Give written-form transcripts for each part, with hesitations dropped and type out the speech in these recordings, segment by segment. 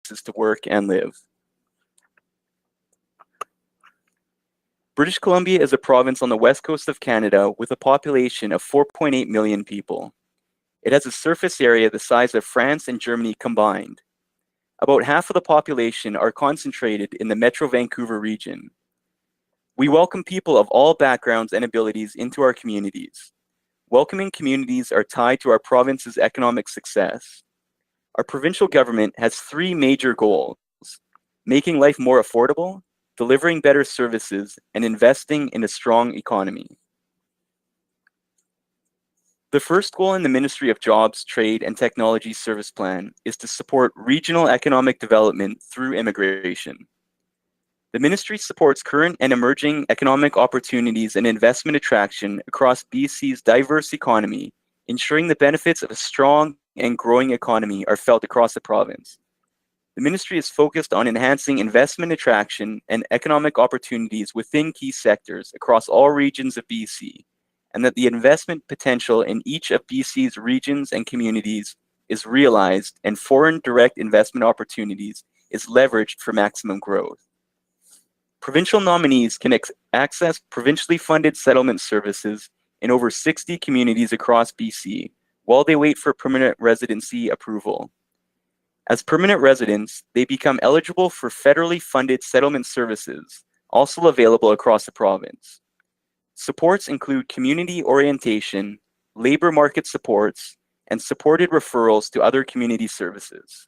to work and live. British Columbia is a province on the west coast of Canada with a population of 4.8 million people. It has a surface area the size of France and Germany combined. About half of the population are concentrated in the Metro Vancouver region. We welcome people of all backgrounds and abilities into our communities. Welcoming communities are tied to our province's economic success. Our provincial government has three major goals: making life more affordable, delivering better services, and investing in a strong economy. The first goal in the Ministry of Jobs, Trade, and Technology Service Plan is to support regional economic development through immigration. The ministry supports current and emerging economic opportunities and investment attraction across BC's diverse economy, ensuring the benefits of a strong and growing economy are felt across the province. The ministry is focused on enhancing investment attraction and economic opportunities within key sectors across all regions of BC, and that the investment potential in each of BC's regions and communities is realized and foreign direct investment opportunities is leveraged for maximum growth. Provincial nominees can access provincially funded settlement services in over 60 communities across BC while they wait for permanent residency approval. As permanent residents, they become eligible for federally funded settlement services, also available across the province. Supports include community orientation, labor market supports, and supported referrals to other community services.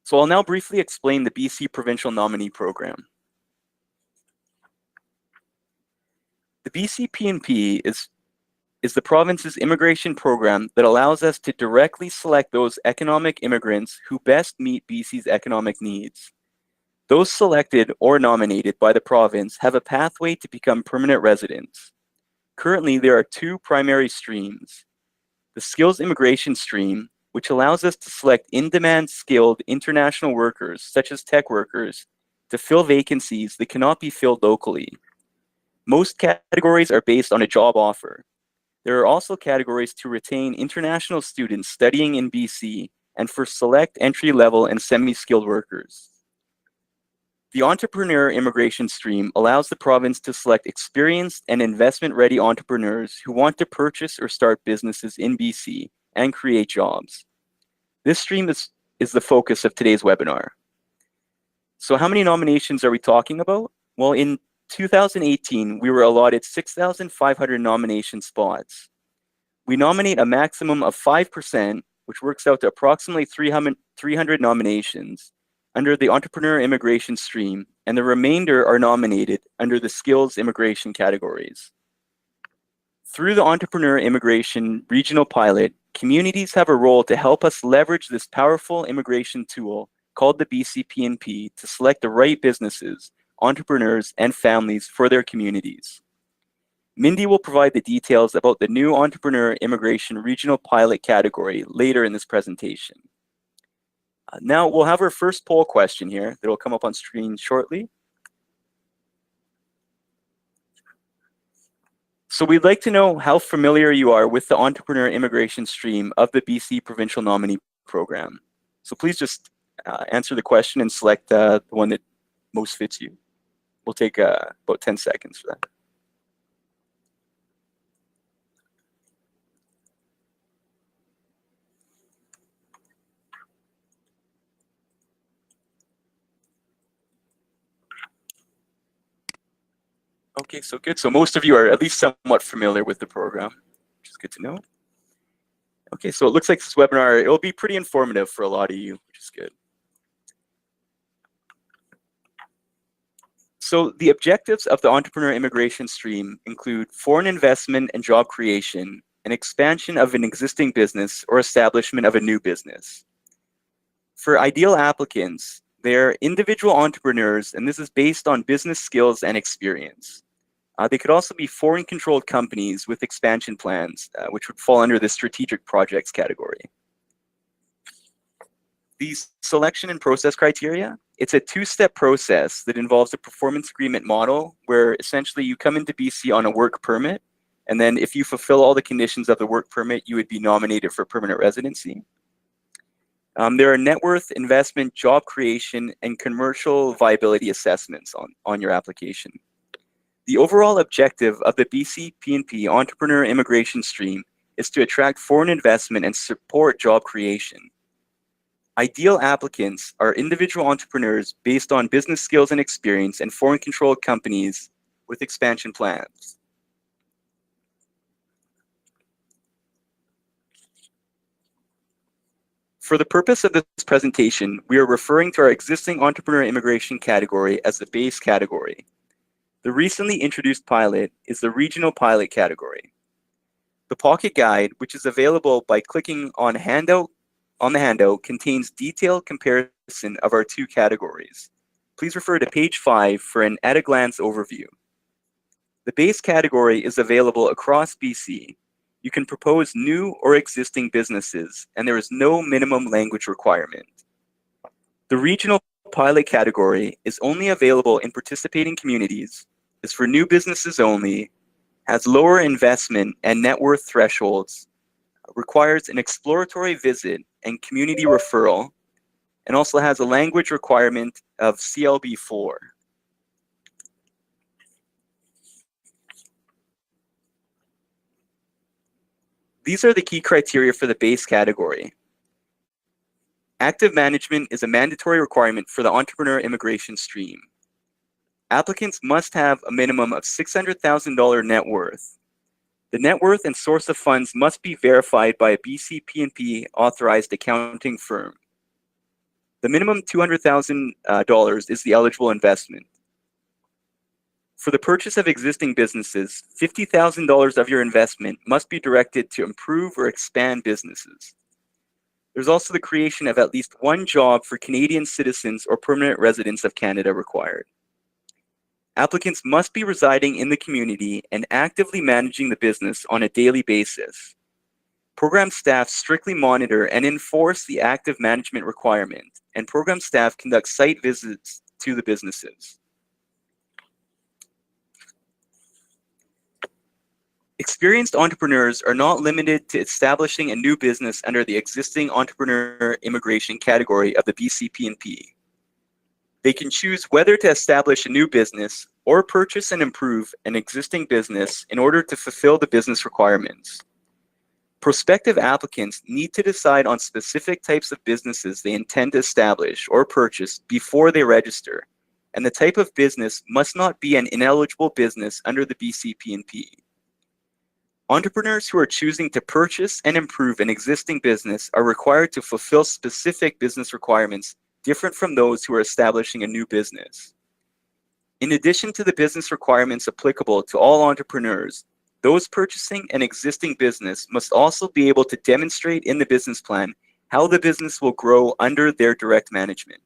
So I'll now briefly explain the BC Provincial Nominee Program. The BC PNP is the province's immigration program that allows us to directly select those economic immigrants who best meet BC's economic needs. Those selected or nominated by the province have a pathway to become permanent residents. Currently, there are two primary streams: the skills immigration stream, which allows us to select in-demand skilled international workers, such as tech workers, to fill vacancies that cannot be filled locally. Most categories are based on a job offer. There are also categories to retain international students studying in BC and for select entry-level and semi-skilled workers. The entrepreneur immigration stream allows the province to select experienced and investment-ready entrepreneurs who want to purchase or start businesses in BC and create jobs. This stream is the focus of today's webinar. So how many nominations are we talking about? Well, in 2018, we were allotted 6,500 nomination spots. We nominate a maximum of 5%, which works out to approximately 300 nominations, under the entrepreneur immigration stream, and the remainder are nominated under the skills immigration categories. Through the entrepreneur immigration regional pilot, communities have a role to help us leverage this powerful immigration tool called the BC PNP to select the right businesses, entrepreneurs, and families for their communities. Mindy will provide the details about the new entrepreneur immigration regional pilot category later in this presentation. Now we'll have our first poll question here that will come up on screen shortly. So we'd like to know how familiar you are with the entrepreneur immigration stream of the BC Provincial Nominee Program. So please just answer the question and select the one that most fits you. We'll take about 10 seconds for that. Okay, so good. So most of you are at least somewhat familiar with the program, which is good to know. Okay, so it looks like this webinar, it'll be pretty informative for a lot of you, which is good. So the objectives of the entrepreneur immigration stream include foreign investment and job creation, and expansion of an existing business or establishment of a new business. For ideal applicants, they're individual entrepreneurs, and this is based on business skills and experience. They could also be foreign-controlled companies with expansion plans, which would fall under the strategic projects category. The selection and process criteria, it's a two-step process that involves a performance agreement model where essentially you come into BC on a work permit, and then if you fulfill all the conditions of the work permit, you would be nominated for permanent residency. There are net worth, investment, job creation, and commercial viability assessments on your application. The overall objective of the BC PNP entrepreneur immigration stream is to attract foreign investment and support job creation. Ideal applicants are individual entrepreneurs based on business skills and experience and foreign-controlled companies with expansion plans. For the purpose of this presentation, we are referring to our existing entrepreneur immigration category as the base category. The recently introduced pilot is the regional pilot category. The Pocket Guide, which is available by clicking on the handout, contains detailed comparison of our two categories. Please refer to page 5 for an at-a-glance overview. The base category is available across BC. You can propose new or existing businesses, and there is no minimum language requirement. The regional pilot category is only available in participating communities, is for new businesses only, has lower investment and net worth thresholds, requires an exploratory visit and community referral, and also has a language requirement of CLB4. These are the key criteria for the base category. Active management is a mandatory requirement for the entrepreneur immigration stream. Applicants must have a minimum of $600,000 net worth. The net worth and source of funds must be verified by a BC PNP authorized accounting firm. The minimum $200,000 is the eligible investment. For the purchase of existing businesses, $50,000 of your investment must be directed to improve or expand businesses. There's also the creation of at least one job for Canadian citizens or permanent residents of Canada required. Applicants must be residing in the community and actively managing the business on a daily basis. Program staff strictly monitor and enforce the active management requirement, and program staff conduct site visits to the businesses. Experienced entrepreneurs are not limited to establishing a new business under the existing entrepreneur immigration category of the BC PNP. They can choose whether to establish a new business or purchase and improve an existing business in order to fulfill the business requirements. Prospective applicants need to decide on specific types of businesses they intend to establish or purchase before they register, and the type of business must not be an ineligible business under the BC PNP. Entrepreneurs who are choosing to purchase and improve an existing business are required to fulfill specific business requirements different from those who are establishing a new business. In addition to the business requirements applicable to all entrepreneurs, those purchasing an existing business must also be able to demonstrate in the business plan how the business will grow under their direct management.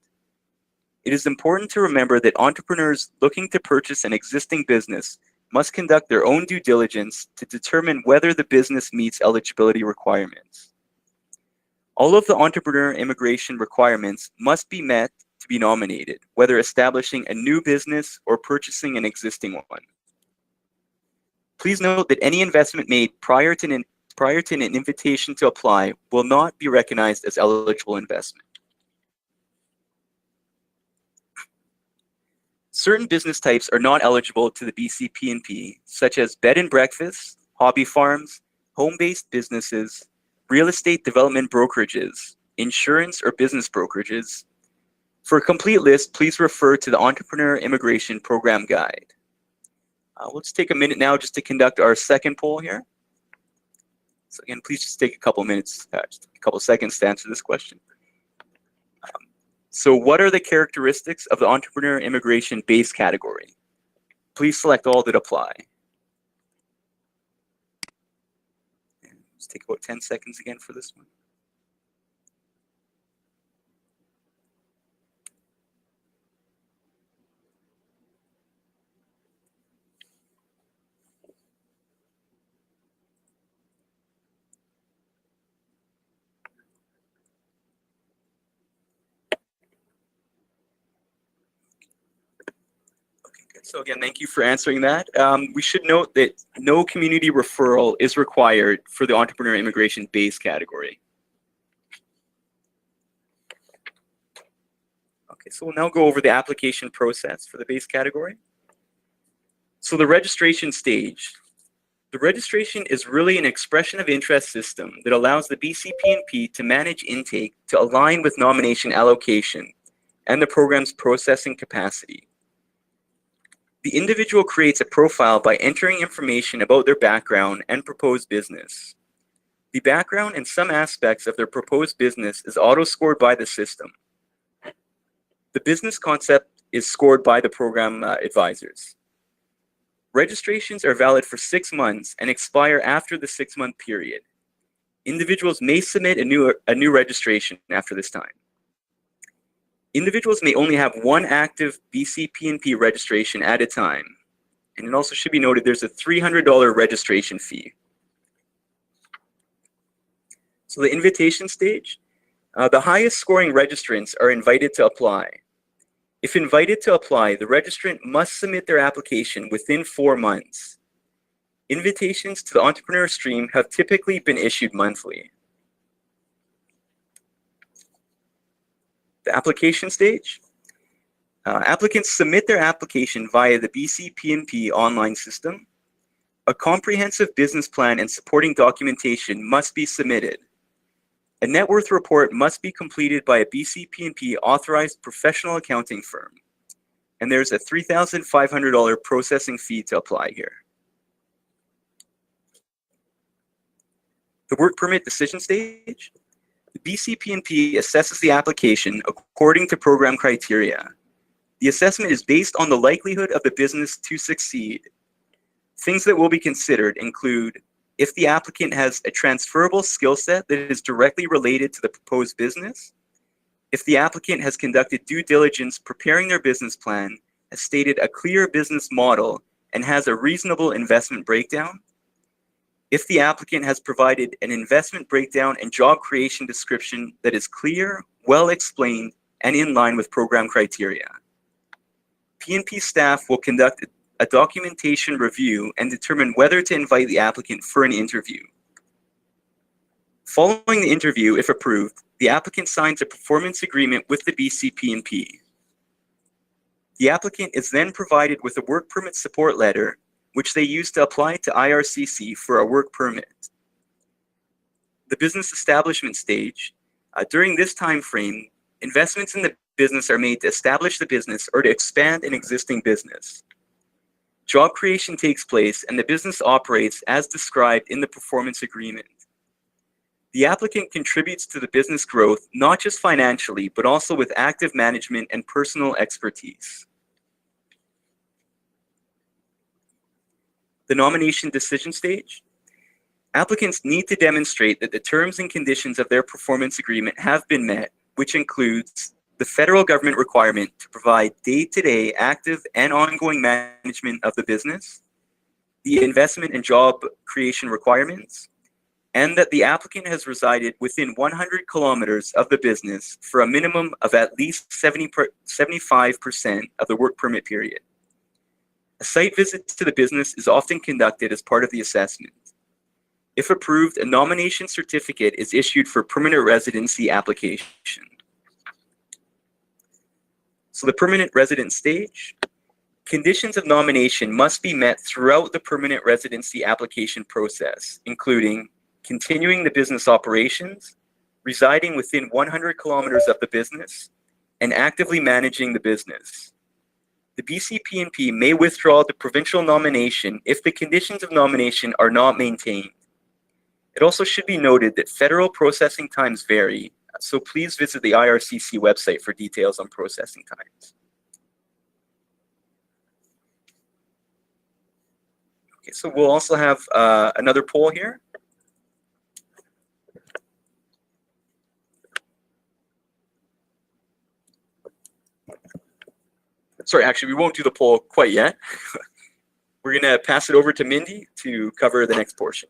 It is important to remember that entrepreneurs looking to purchase an existing business must conduct their own due diligence to determine whether the business meets eligibility requirements. All of the entrepreneur immigration requirements must be met to be nominated, whether establishing a new business or purchasing an existing one. Please note that any investment made prior to an invitation to apply will not be recognized as eligible investment. Certain business types are not eligible to the BC PNP, such as bed and breakfast, hobby farms, home-based businesses, real estate development brokerages, insurance or business brokerages. For a complete list, please refer to the Entrepreneur Immigration Program Guide. Let's take a minute now just to conduct our second poll here. So again, please just take a couple minutes, just a couple seconds to answer this question. So what are the characteristics of the entrepreneur immigration base category? Please select all that apply. Let's take about 10 seconds again for this one. So again, thank you for answering that. We should note that no community referral is required for the entrepreneur immigration base category. Okay, so we'll now go over the application process for the base category. So the registration stage. The registration is really an expression of interest system that allows the BCP&P to manage intake to align with nomination allocation and the program's processing capacity. The individual creates a profile by entering information about their background and proposed business. The background and some aspects of their proposed business is auto-scored by the system. The business concept is scored by the program advisors. Registrations are valid for 6 months and expire after the 6-month period. Individuals may submit a new registration after this time. Individuals may only have one active BCP&P registration at a time. And it also should be noted there's a $300 registration fee. So the invitation stage, the highest scoring registrants are invited to apply. If invited to apply, the registrant must submit their application within 4 months. Invitations to the entrepreneur stream have typically been issued monthly. The application stage. Applicants submit their application via the BCP&P online system. A comprehensive business plan and supporting documentation must be submitted. A net worth report must be completed by a BCP&P authorized professional accounting firm. And there's a $3,500 processing fee to apply here. The work permit decision stage. The BCP&P assesses the application according to program criteria. The assessment is based on the likelihood of the business to succeed. Things that will be considered include if the applicant has a transferable skill set that is directly related to the proposed business, if the applicant has conducted due diligence preparing their business plan, has stated a clear business model, and has a reasonable investment breakdown, if the applicant has provided an investment breakdown and job creation description that is clear, well explained, and in line with program criteria. P&P staff will conduct a documentation review and determine whether to invite the applicant for an interview. Following the interview, if approved, the applicant signs a performance agreement with the BCP&P. The applicant is then provided with a work permit support letter, which they use to apply to IRCC for a work permit. The business establishment stage. During this time frame, investments in the business are made to establish the business or to expand an existing business. Job creation takes place and the business operates as described in the performance agreement. The applicant contributes to the business growth not just financially, but also with active management and personal expertise. The nomination decision stage. Applicants need to demonstrate that the terms and conditions of their performance agreement have been met, which includes the federal government requirement to provide day-to-day active and ongoing management of the business, the investment and job creation requirements, and that the applicant has resided within 100 kilometers of the business for a minimum of at least 75% of the work permit period. A site visit to the business is often conducted as part of the assessment. If approved, a nomination certificate is issued for permanent residency application. So the permanent resident stage. Conditions of nomination must be met throughout the permanent residency application process, including continuing the business operations, residing within 100 kilometers of the business, and actively managing the business. The BCP&P may withdraw the provincial nomination if the conditions of nomination are not maintained. It also should be noted that federal processing times vary, so please visit the IRCC website for details on processing times. Okay, so we'll also have another poll here. Sorry, actually, we won't do the poll quite yet. We're going to pass it over to Mindy to cover the next portion.